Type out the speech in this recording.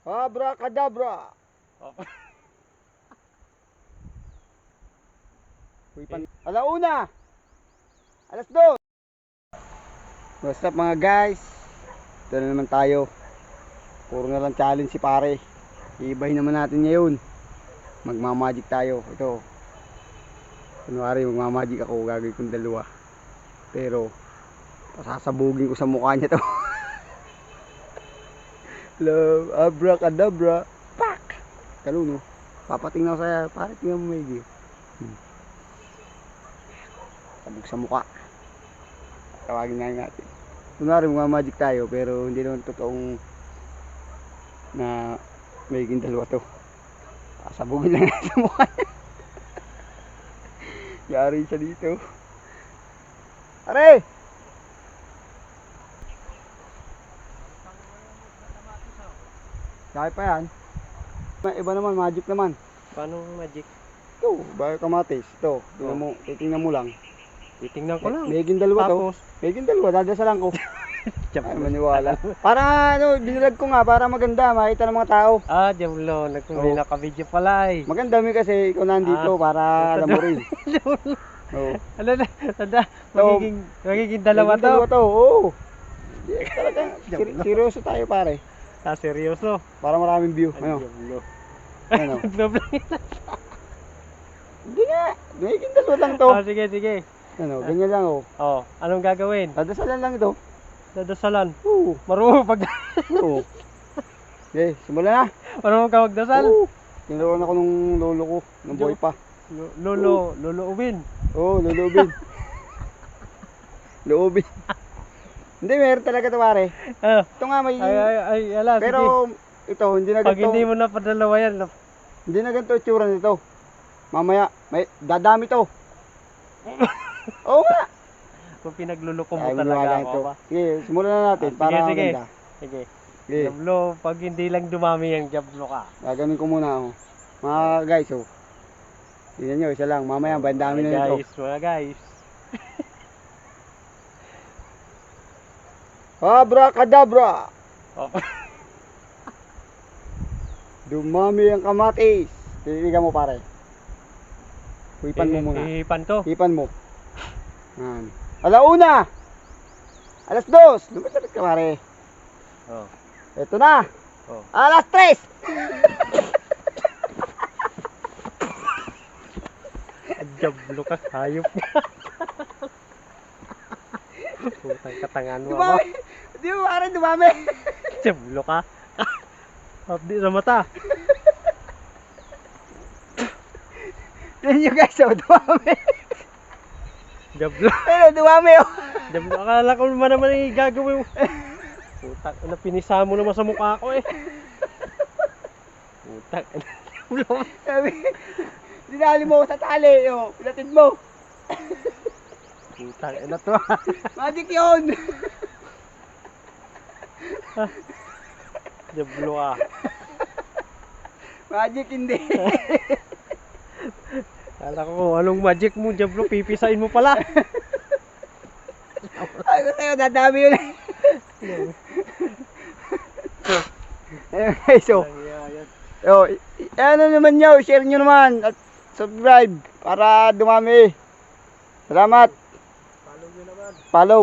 Abracadabra. Oh. Alauna. Alas 2. What's up mga guys? Ito na naman tayo. Puro na lang challenge si pare. Iibahin naman natin ngayon. Magmamagic tayo. Ito. Kunwari magmamagic ako. Gagawin kong dalawa. Pero pasasabugin ko sa mukha niya to. Love, abracadabra. Pak! Kaluno. Papatingin ako sa'yo. Pare, tingnan mo may sabog sa mukha. Tawagin nga natin. Kunwari magmamagic tayo. Pero hindi naman totoong na may dalawa to. Pasabugin lang sa mukha niya. Yari siya dito. Pare! Kaya pa yan. Iba naman, magic naman. Paano magic? Ito, bayo kamatis. Ito, titingnan mo lang. Titingnan ko lang. May dalawa to. Tapos, May dalawa, dadasalan ko. Ay, maniwala. Para binilag ko nga, para maganda, makita ng mga tao. Diablo, may naka-video pala eh. Maganda mi kasi ikaw nandito, para alam mo rin. Ano na, magiging dalawa to. Dalawa to, oo. Talaga, seryoso tayo pare. Seryoso. Para maraming view. Ano? Diablo. Ano? Hindi nga, magiging dalawa lang to. Sige. Ano, ganyan lang oh. Anong gagawin? Dadasalan lang ito. Dadasalan. Oo. Marunong pag Oo. Okay, simulan na. marunong ka magdasal. Tinuruan ako nung lolo ko, nung boy pa. Lolo Ubin. Oo, lolo Ubin. Loobin. Hindi, meron talaga ito pare. Ito nga may... Ala, pero ito, hindi na pag ganito. hindi mo na padalawa yan. Hindi na ganito itsura nito. Mamaya, may dadami to. Oo nga. Kung pinagluluko mo Ay, talaga ako ito. ba? Sige, simulan na natin para maganda. Sige. Sige. Diablo, pag hindi lang dumami yung Diablo ka. Gaganin ko muna ako. Mga guys, oh. Tingnan nyo, isa lang. Mamaya, bandami na nito. Mga guys. Abracadabra! Oh. Dumami ang kamatis. Titigan mo pare. Hipan mo muna. Hipan to. Hipan mo. Yan. Alauna! Alas 2! Lumitalit ka pare. Ito na! Alas 3! Diablo ka, hayop ka. Putang katangan mo ako. Dumami! Di ba pare, dumami? Diablo ka. Abdi sa mata. Tignan nyo guys, oh, dumami. Diablo. Ayun, dumami oh. Diablo, akala ko naman yung gagawin mo. Putang, pinisa mo naman sa mukha ko eh. Putang, Diablo. Sabi, dinali mo sa tali, oh. Pinatid mo. Putang, ano to? Magic yun. Diablo ka. Magic hindi. Kala ko anong magic mo, Diablo, pipisain mo pala. Ay ko sa'yo, dadami yun. Ayun guys, oh. Ano naman nyo, share nyo naman at subscribe para dumami. Salamat. Follow nyo naman. Follow.